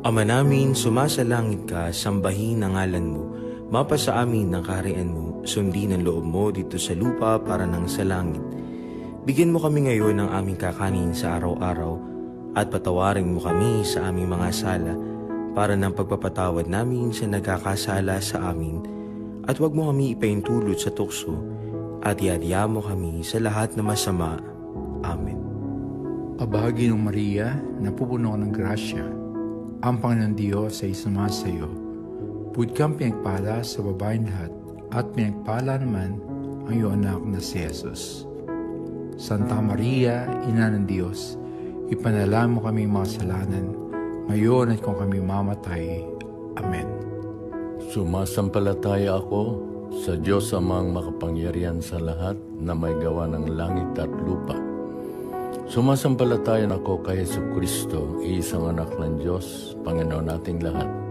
Ama namin, sumasalangit ka, sambahin ang ngalan mo. Mapasa amin ang kaharian mo, sundin ang loob mo dito sa lupa para nang sa langit. Bigyan mo kami ngayon ng aming kakanin sa araw-araw at patawarin mo kami sa aming mga sala para ng pagpapatawad namin sa nagkakasala sa amin. At huwag mo kami ipaintulot sa tukso at iadya mo kami sa lahat na masama. Amen. Pabahagi ng Maria, napupuno ng grasya, ang Panginoon Diyos ay sumasa iyo. Bukod kang pinagpala sa babaeng lahat, at pinagpala naman ang iyong anak na si Jesus. Santa Maria, Ina ng Diyos, ipanalangin mo kami mga kasalanan, ngayon at kung kami mamatay. Amen. Sumasampalataya ako sa Diyos amang makapangyarihan sa lahat na may gawa ng langit at lupa. Sumasampalataya ako kay Jesucristo, iisang anak ng Diyos, Panginoon nating lahat.